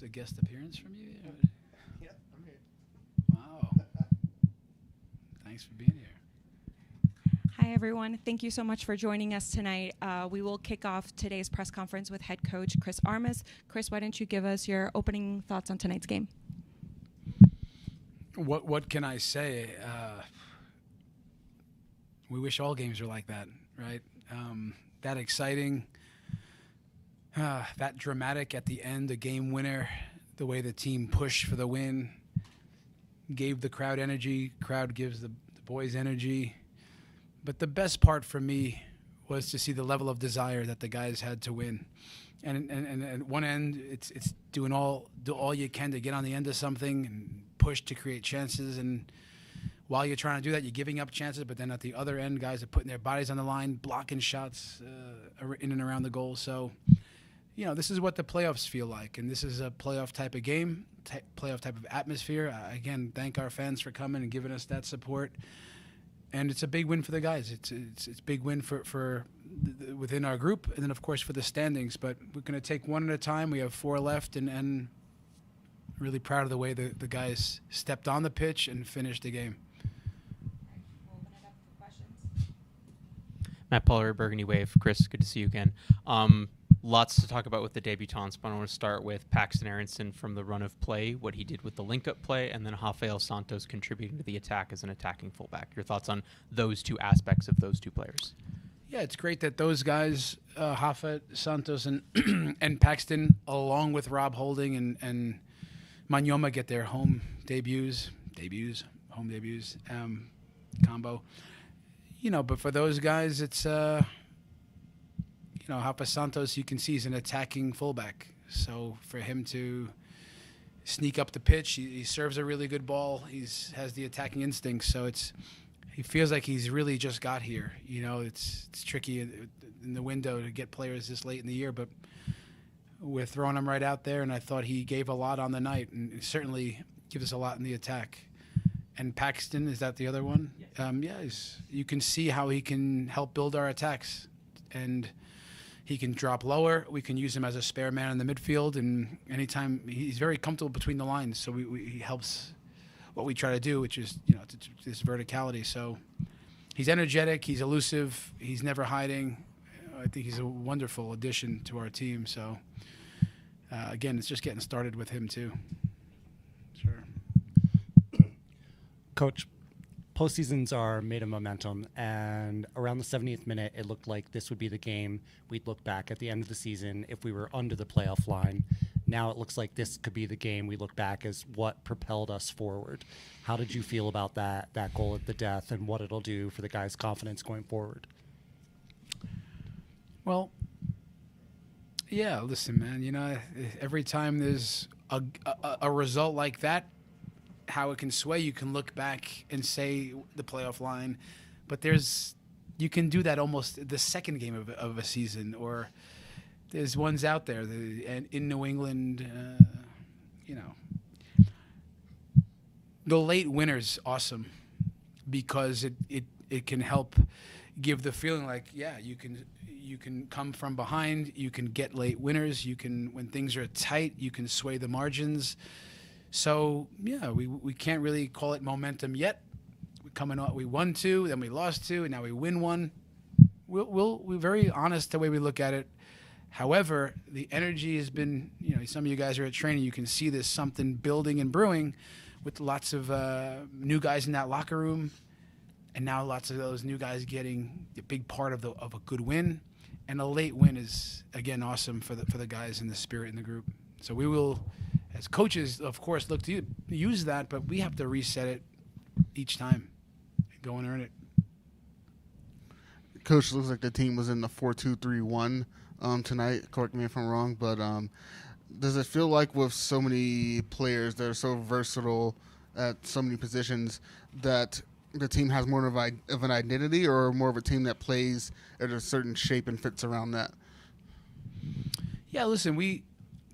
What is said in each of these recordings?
a guest appearance from you? Yeah, I'm here. Wow. Thanks for being here. Hi, everyone. Thank you so much for joining us tonight. We will kick off today's press conference with head coach Chris Armas. Chris, why don't you give us your opening thoughts on tonight's game? What can I say? We wish all games were like that, right? That exciting, that dramatic at the end, a game winner, the way the team pushed for the win, gave the crowd energy, crowd gives the boys energy. But the best part for me was to see the level of desire that the guys had to win. And at one end, it's do all you can to get on the end of something and push to create chances. And while you're trying to do that, you're giving up chances. But then at the other end, guys are putting their bodies on the line, blocking shots in and around the goal. So, this is what the playoffs feel like. And this is a playoff type of game, playoff type of atmosphere. Again, thank our fans for coming and giving us that support. And it's a big win for the guys. It's a big win for within our group, and then of course for the standings. But we're going to take one at a time. We have 4 left, and really proud of the way the guys stepped on the pitch and finished the game. We'll open it up for questions. Matt Pollard, Burgundy Wave. Chris, good to see you again. Lots to talk about with the debutants, but I want to start with Paxton Aronson from the run of play, what he did with the link-up play, and then Rafael Santos contributing to the attack as an attacking fullback. Your thoughts on those two aspects of those two players? Yeah, it's great that those guys, Rafa, Santos, and and Paxton, along with Rob Holding and Manyoma, get their home debuts, combo. But for those guys, it's... Rafa Santos, you can see he's an attacking fullback. So for him to sneak up the pitch, he serves a really good ball. Has the attacking instinct. So he feels like he's really just got here. It's tricky in the window to get players this late in the year, but we're throwing him right out there. And I thought he gave a lot on the night, and certainly gives us a lot in the attack. And Paxton, is that the other one? Yes. You can see how he can help build our attacks. And he can drop lower. We can use him as a spare man in the midfield, and anytime he's very comfortable between the lines. So he helps what we try to do, which is this verticality. So he's energetic. He's elusive. He's never hiding. I think he's a wonderful addition to our team. So again, it's just getting started with him too. Sure. Coach, postseasons are made of momentum, and around the 70th minute, it looked like this would be the game we'd look back at the end of the season if we were under the playoff line. Now it looks like this could be the game we look back as what propelled us forward. How did you feel about that goal at the death and what it'll do for the guys' confidence going forward? Well, yeah, listen, man, every time there's a result like that, how it can sway, you can look back and say the playoff line, but you can do that almost the second game of a season, or there's ones out there and in New England, the late winner's awesome because it can help give the feeling like, yeah, you can come from behind, you can get late winners, when things are tight, you can sway the margins. So, yeah, we can't really call it momentum yet. We won 2, then we lost 2, and now we win 1. We're very honest the way we look at it. However, the energy has been, some of you guys are at training. You can see there's something building and brewing with lots of new guys in that locker room. And now lots of those new guys getting a big part of a good win. And a late win is, again, awesome for the guys and the spirit in the group. So we will... As coaches, of course, look to use that, but we have to reset it each time and go and earn it. Coach, looks like the team was in the 4-2-3-1 tonight. Correct me if I'm wrong, but does it feel like with so many players that are so versatile at so many positions that the team has more of an identity, or more of a team that plays at a certain shape and fits around that? Yeah, listen,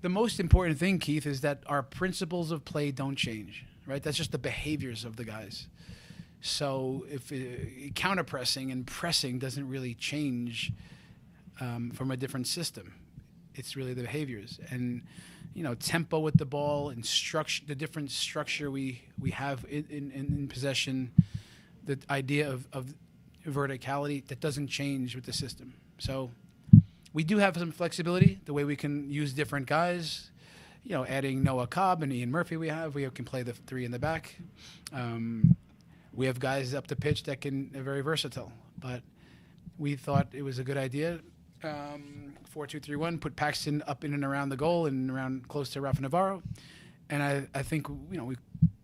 the most important thing, Keith, is that our principles of play don't change, right? That's just the behaviors of the guys. So if counter-pressing and pressing doesn't really change from a different system, it's really the behaviors. And tempo with the ball and structure, the different structure we have in possession, the idea of verticality that doesn't change with the system. So we do have some flexibility, the way we can use different guys, adding Noah Cobb and Ian Murphy we can play the three in the back. We have guys up the pitch that are very versatile, but we thought it was a good idea. 4-2-3-1, put Paxton up in and around the goal and around close to Rafa Navarro. And I think, we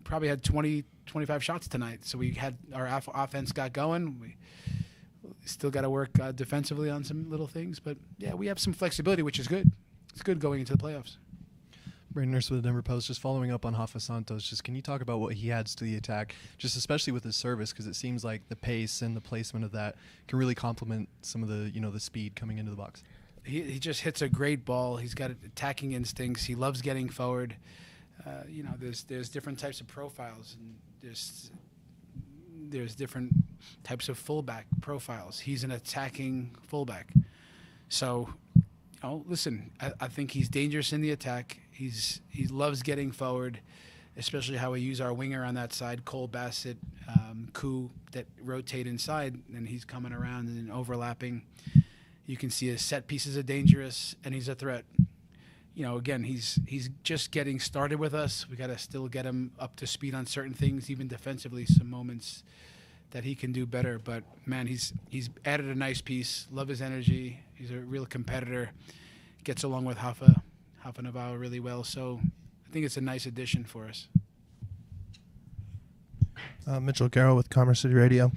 probably had 20, 25 shots tonight. So we had our offense got going. We still got to work defensively on some little things. But, yeah, we have some flexibility, which is good. It's good going into the playoffs. Brandon Nurse with the Denver Post, just following up on Rafa Santos, can you talk about what he adds to the attack, just especially with his service, because it seems like the pace and the placement of that can really complement some of the, the speed coming into the box. He just hits a great ball. He's got attacking instincts. He loves getting forward. There's different types of profiles, and there's different types of fullback profiles. He's an attacking fullback. So, listen, I think he's dangerous in the attack. He loves getting forward, especially how we use our winger on that side, Cole Bassett, Koo, that rotate inside, and he's coming around and overlapping. You can see his set pieces are dangerous, and he's a threat. Again, he's just getting started with us. We got to still get him up to speed on certain things, even defensively, some moments that he can do better. But, man, he's added a nice piece. Love his energy. He's a real competitor. Gets along with Rafa Navarro really well. So I think it's a nice addition for us. Mitchell Garrow with Commerce City Radio.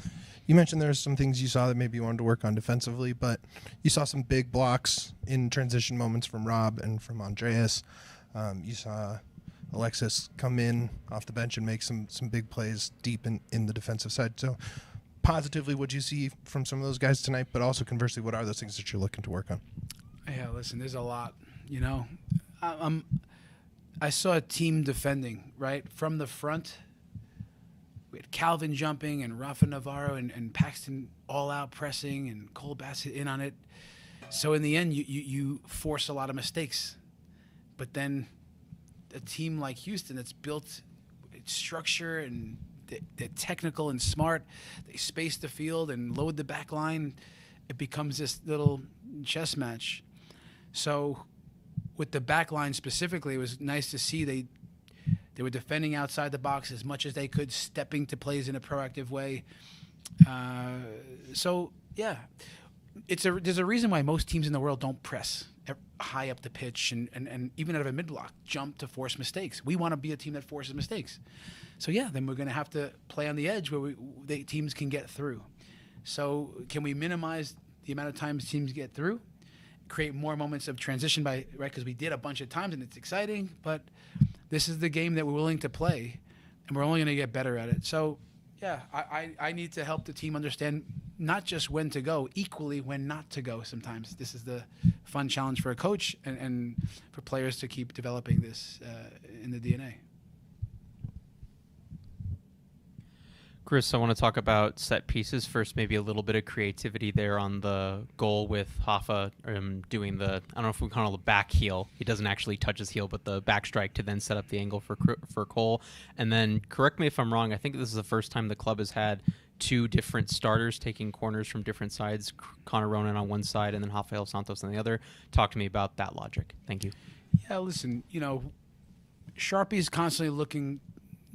You mentioned there's some things you saw that maybe you wanted to work on defensively, but you saw some big blocks in transition moments from Rob and from Andreas. You saw Alexis come in off the bench and make some big plays deep in the defensive side. So positively, what you see from some of those guys tonight, but also conversely, what are those things that you're looking to work on? Yeah, listen, there's a lot, I saw a team defending, right, from the front. We had Calvin jumping and Rafa Navarro and Paxton all out pressing and Cole Bassett in on it. So in the end, you force a lot of mistakes. But then a team like Houston that's built its structure and they're technical and smart, they space the field and load the back line. It becomes this little chess match. So with the back line specifically, it was nice to see they were defending outside the box as much as they could, stepping to plays in a proactive way. So, yeah, there's a reason why most teams in the world don't press high up the pitch and even out of a mid-block, jump to force mistakes. We want to be a team that forces mistakes. So, yeah, then we're going to have to play on the edge where teams can get through. So can we minimize the amount of times teams get through, create more moments of transition because we did a bunch of times and it's exciting, but this is the game that we're willing to play, and we're only going to get better at it. So, yeah, I need to help the team understand not just when to go, equally when not to go sometimes. This is the fun challenge for a coach and for players to keep developing this in the DNA. Chris, I want to talk about set pieces first, maybe a little bit of creativity there on the goal with Rafa doing I don't know if we call it the back heel. He doesn't actually touch his heel, but the back strike to then set up the angle for Cole. And then, correct me if I'm wrong, I think this is the first time the club has had two different starters taking corners from different sides, Connor Ronan on one side and then Rafael Santos on the other. Talk to me about that logic. Thank you. Yeah, listen, Sharpie's constantly looking,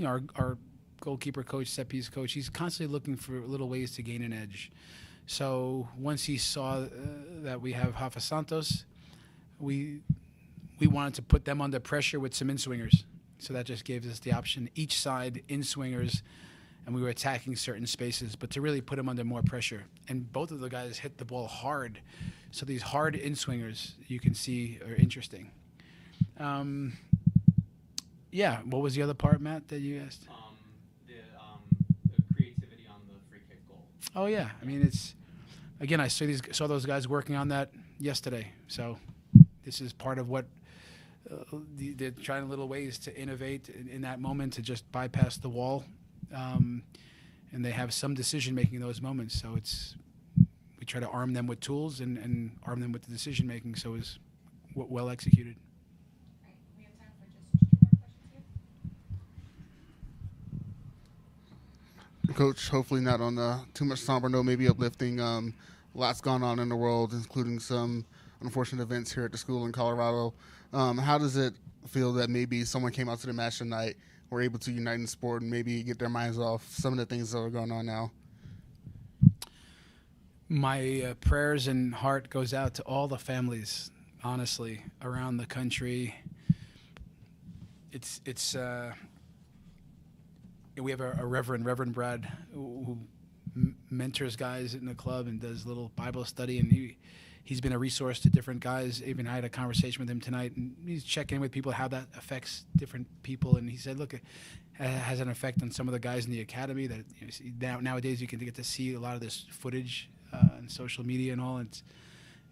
our goalkeeper coach, set piece coach, he's constantly looking for little ways to gain an edge. So once he saw that we have Rafa Santos, we wanted to put them under pressure with some in-swingers. So that just gave us the option, each side in-swingers, and we were attacking certain spaces, but to really put them under more pressure. And both of the guys hit the ball hard. So these hard in-swingers you can see are interesting. Yeah, what was the other part, Matt, that you asked? The creativity on the free kick goal. Oh yeah, I mean I saw those guys working on that yesterday. So this is part of what they're trying little ways to innovate in that moment to just bypass the wall, and they have some decision making in those moments. So we try to arm them with tools and arm them with the decision making. So it's well executed. We have Coach, hopefully not on the too much somber note, maybe uplifting. Lots gone on in the world, including some unfortunate events here at the school in Colorado. How does it feel that maybe someone came out to the match tonight, were able to unite in sport and maybe get their minds off some of the things that are going on now? My prayers and heart goes out to all the families, honestly, around the country. We have a Reverend Brad, who mentors guys in the club and does little Bible study, and he's been a resource to different guys. Even I had a conversation with him tonight, and he's checking in with people how that affects different people. And he said, look, it has an effect on some of the guys in the academy that nowadays you can get to see a lot of this footage on social media and all.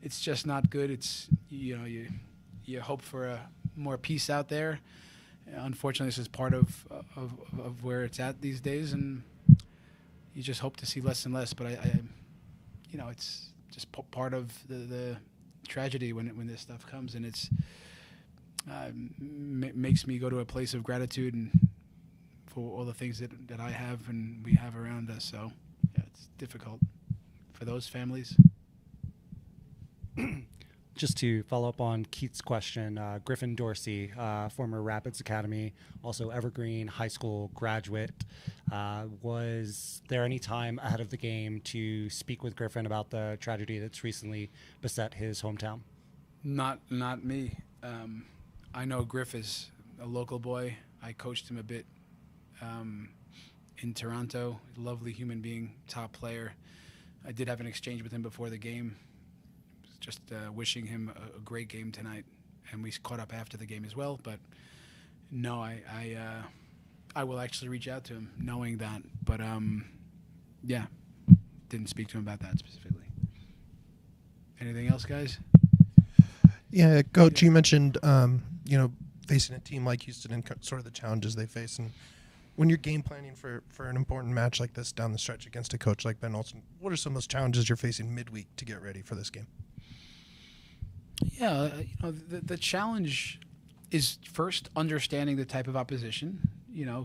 It's just not good. It's you hope for more peace out there. Unfortunately, this is part of where it's at these days, and you just hope to see less and less. But it's just part of the tragedy when this stuff comes, and it's makes me go to a place of gratitude and for all the things that I have and we have around us. So yeah, it's difficult for those families. Just to follow up on Keith's question, Griffin Dorsey, former Rapids Academy, also Evergreen High School graduate. Was there any time ahead of the game to speak with Griffin about the tragedy that's recently beset his hometown? Not me. I know Griff is a local boy. I coached him a bit in Toronto. Lovely human being, top player. I did have an exchange with him before the game. Just wishing him a great game tonight, and we caught up after the game as well. But no, I will actually reach out to him, knowing that. But yeah, didn't speak to him about that specifically. Anything else, guys? Yeah, Coach, you mentioned facing a team like Houston and sort of the challenges they face, and when you're game planning for an important match like this down the stretch against a coach like Ben Olsen, what are some of those challenges you're facing midweek to get ready for this game? Yeah, the challenge is first understanding the type of opposition.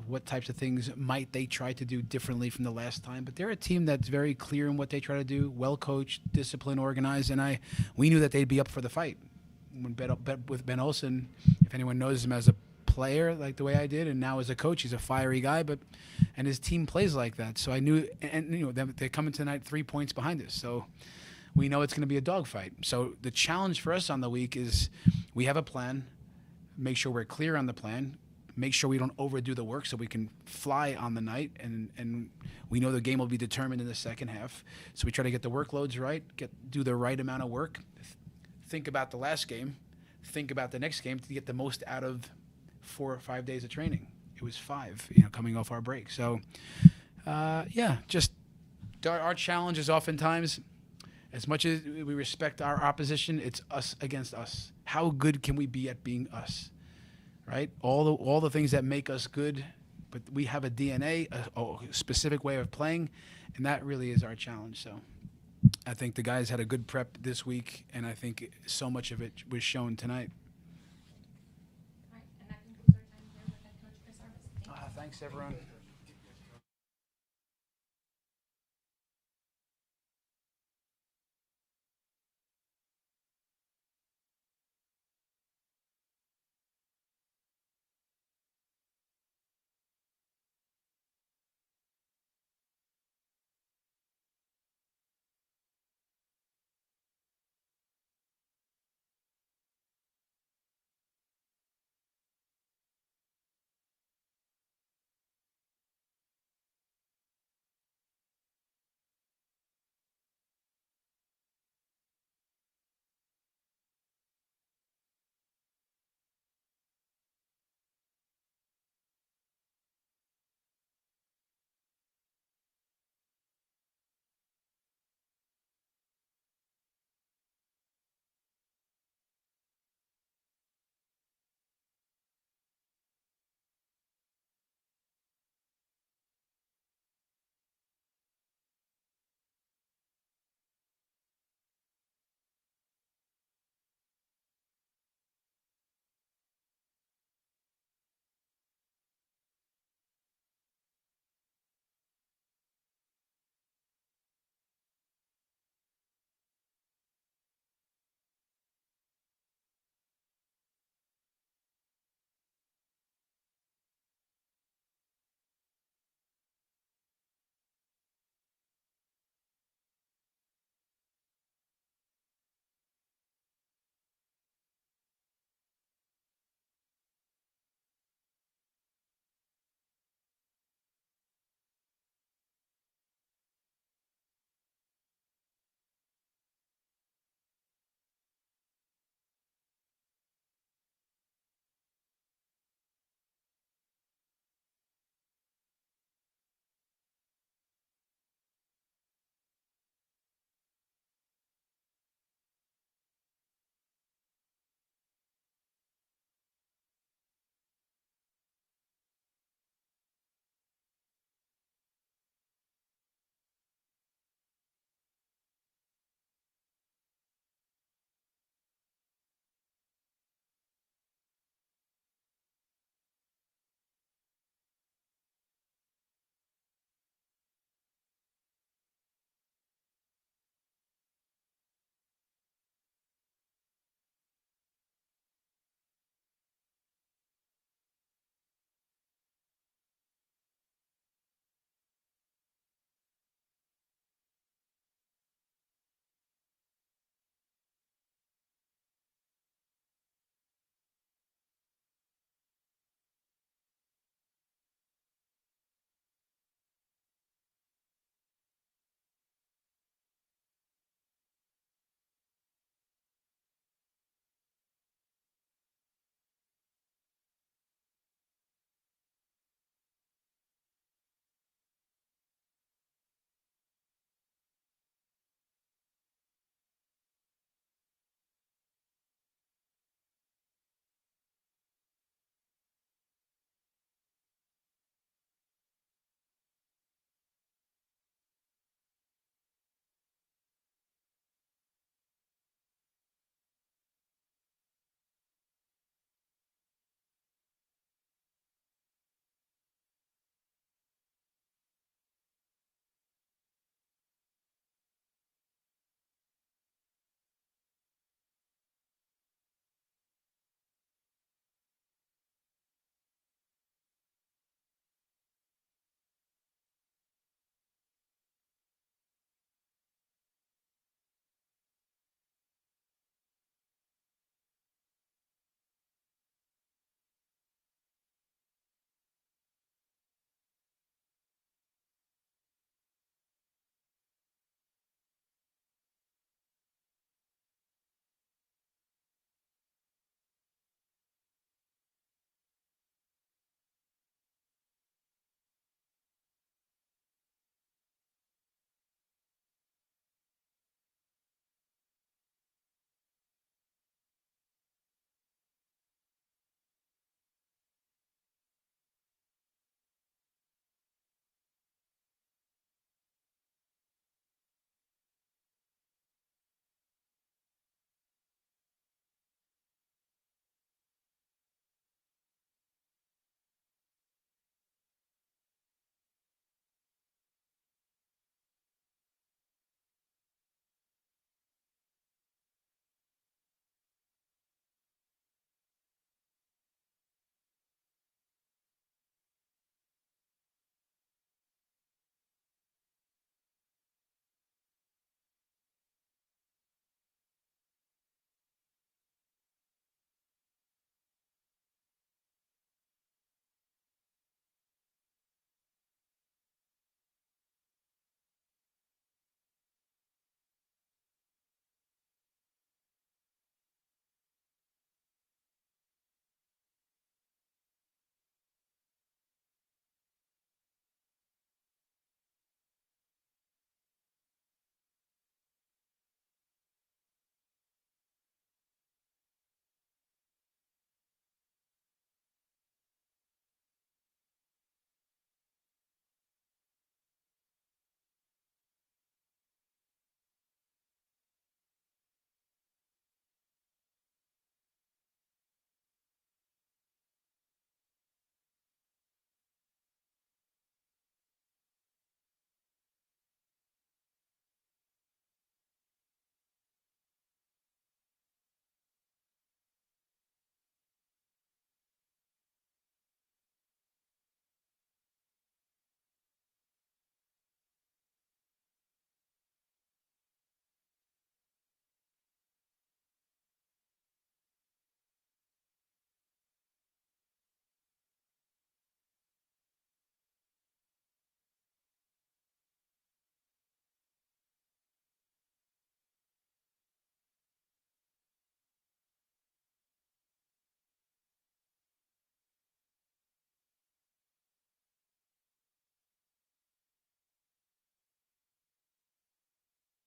What types of things might they try to do differently from the last time. But they're a team that's very clear in what they try to do, well coached, disciplined, organized, and we knew that they'd be up for the fight. With Ben Olsen, if anyone knows him as a player like the way I did, and now as a coach, he's a fiery guy, and his team plays like that. So I knew, and they're coming tonight 3 points behind us. So we know it's going to be a dogfight. So the challenge for us on the week is we have a plan, make sure we're clear on the plan, make sure we don't overdo the work so we can fly on the night, and we know the game will be determined in the second half. So we try to get the workloads right, do the right amount of work, think about the last game, think about the next game to get the most out of 4 or 5 days of training. It was 5, coming off our break. So just our challenge is oftentimes, as much as we respect our opposition, it's us against us. How good can we be at being us, right? All the things that make us good, but we have a DNA, a specific way of playing, and that really is our challenge. So I think the guys had a good prep this week, and I think so much of it was shown tonight. All right, and that concludes our time here with head coach Chris Armas. Thanks, everyone.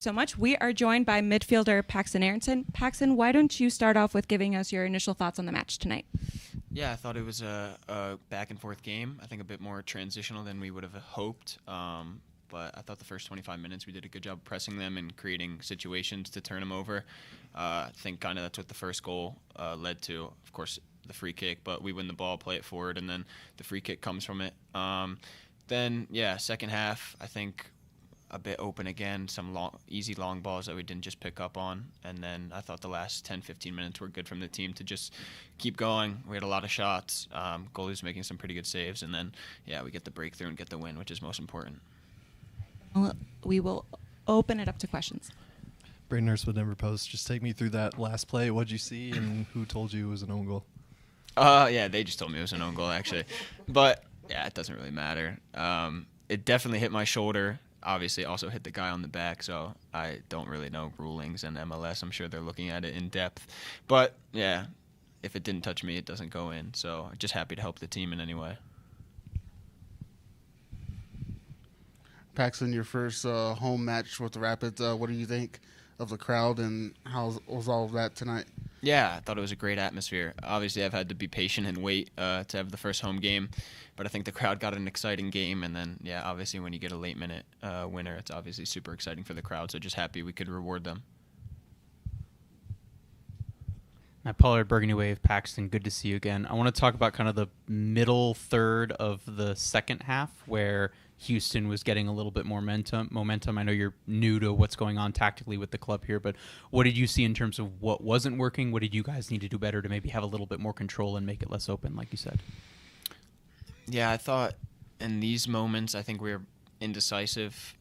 so much. We are joined by midfielder Paxton Aronson. Paxton, why don't you start off with giving us your initial thoughts on the match tonight? Yeah, I thought it was a back-and-forth game. I think a bit more transitional than we would have hoped. But I thought the first 25 minutes we did a good job pressing them and creating situations to turn them over. I think kind of that's what the first goal led to. Of course, the free kick, but we win the ball, play it forward, and then the free kick comes from it. Then, yeah, second half, I think a bit open again, some easy long balls that we didn't just pick up on. And then I thought the last 10, 15 minutes were good from the team to just keep going. We had a lot of shots. Goalie's making some pretty good saves. And then, yeah, we get the breakthrough and get the win, which is most important. We will open it up to questions. Braden Nurse with Denver Post. Just take me through that last play. What'd you see, and who told you it was an own goal? Yeah, they just told me it was an own goal, actually. But, yeah, it doesn't really matter. It definitely hit my shoulder. Obviously, also hit the guy on the back, so I don't really know rulings and MLS. I'm sure they're looking at it in depth. But, yeah, if it didn't touch me, it doesn't go in. So just happy to help the team in any way. Paxton, your first home match with the Rapids. What do you think of the crowd, and how was all of that tonight? Yeah, I thought it was a great atmosphere. Obviously, I've had to be patient and wait to have the first home game, but I think the crowd got an exciting game. And then, yeah, obviously when you get a late-minute winner, it's obviously super exciting for the crowd, so just happy we could reward them. Matt Pollard, Burgundy Wave, Paxton, good to see you again. I want to talk about kind of the middle third of the second half where Houston was getting a little bit more momentum. I know you're new to what's going on tactically with the club here, but what did you see in terms of what wasn't working? What did you guys need to do better to maybe have a little bit more control and make it less open, like you said? Yeah, I thought in these moments, I think we were indecisive.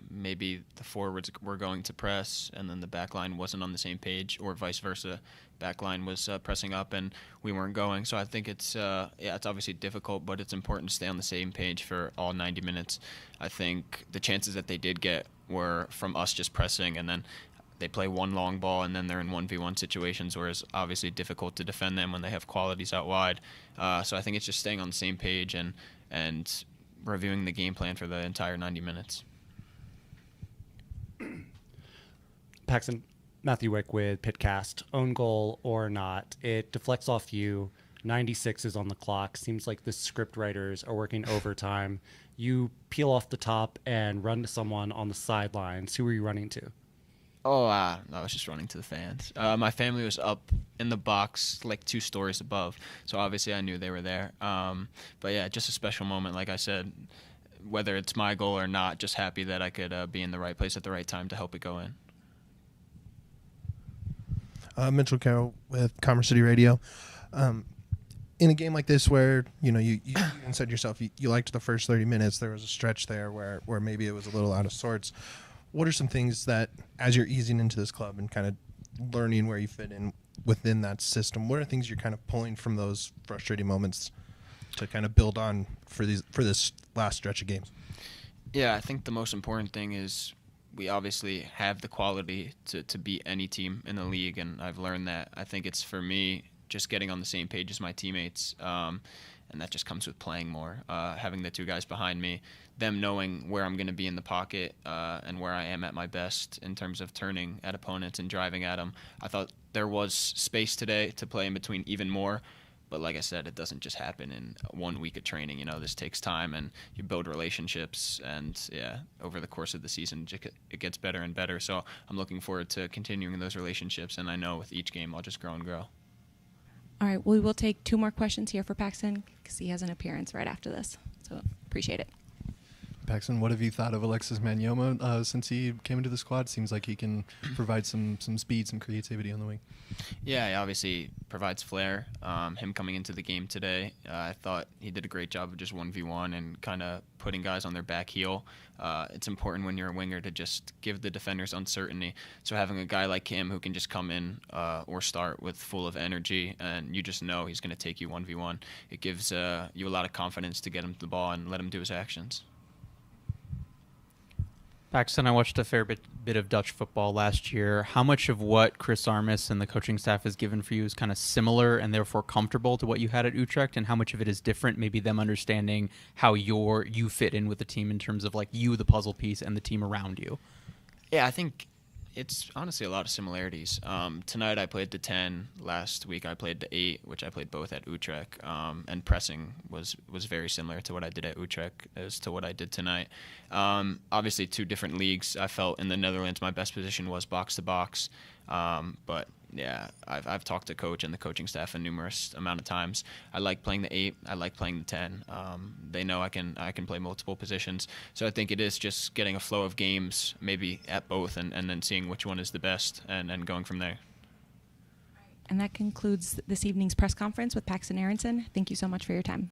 Maybe the forwards were going to press, and then the back line wasn't on the same page, or vice versa. Back line was pressing up, and we weren't going. So I think it's obviously difficult, but it's important to stay on the same page for all 90 minutes. I think the chances that they did get were from us just pressing, and then they play one long ball, and then they're in 1v1 situations, where it's obviously difficult to defend them when they have qualities out wide. So I think it's just staying on the same page and reviewing the game plan for the entire 90 minutes. Paxton, Matthew Wick with Pitcast. Own goal or not, it deflects off you. 96 is on the clock. Seems like the script writers are working overtime. You peel off the top and run to someone on the sidelines. Who were you running to? I was just running to the fans. My family was up in the box like 2 stories above, so obviously I knew they were there. But yeah, just a special moment, like I said. Whether it's my goal or not, just happy that I could be in the right place at the right time to help it go in. Mitchell Carroll with Commerce City Radio. In a game like this where, you even said yourself, you liked the first 30 minutes, there was a stretch there where maybe it was a little out of sorts. What are some things that, as you're easing into this club and kind of learning where you fit in within that system, what are things you're kind of pulling from those frustrating moments to kind of build on for this last stretch of games? Yeah, I think the most important thing is we obviously have the quality to beat any team in the league, and I've learned that. I think it's, for me, just getting on the same page as my teammates, and that just comes with playing more. Having the 2 guys behind me, them knowing where I'm going to be in the pocket and where I am at my best in terms of turning at opponents and driving at them. I thought there was space today to play in between even more. But like I said, it doesn't just happen in 1 week of training. This takes time, and you build relationships. And, yeah, over the course of the season, it gets better and better. So I'm looking forward to continuing those relationships. And I know with each game I'll just grow and grow. All right, we will take 2 more questions here for Paxton because he has an appearance right after this. So appreciate it. Paxton, what have you thought of Alexis Manyoma since he came into the squad? Seems like he can provide some speed, some creativity on the wing. Yeah, he obviously provides flair. Him coming into the game today, I thought he did a great job of just 1v1 and kind of putting guys on their back heel. It's important when you're a winger to just give the defenders uncertainty. So having a guy like him who can just come in or start with full of energy, and you just know he's going to take you 1v1, it gives you a lot of confidence to get him to the ball and let him do his actions. Paxton, I watched a fair bit of Dutch football last year. How much of what Chris Armas and the coaching staff has given for you is kind of similar and therefore comfortable to what you had at Utrecht, and how much of it is different, maybe them understanding how you fit in with the team in terms of like you, the puzzle piece, and the team around you? Yeah, I think it's honestly a lot of similarities. Tonight I played the 10. Last week I played the 8, which I played both at Utrecht. And pressing was very similar to what I did at Utrecht as to what I did tonight. Obviously, 2 different leagues. I felt in the Netherlands my best position was box to box. But yeah, I've talked to coach and the coaching staff a numerous amount of times. I like playing the 8. I like playing the 10. They know I can play multiple positions. So I think it is just getting a flow of games, maybe at both, and then seeing which one is the best and going from there. And that concludes this evening's press conference with Paxton Aronson. Thank you so much for your time.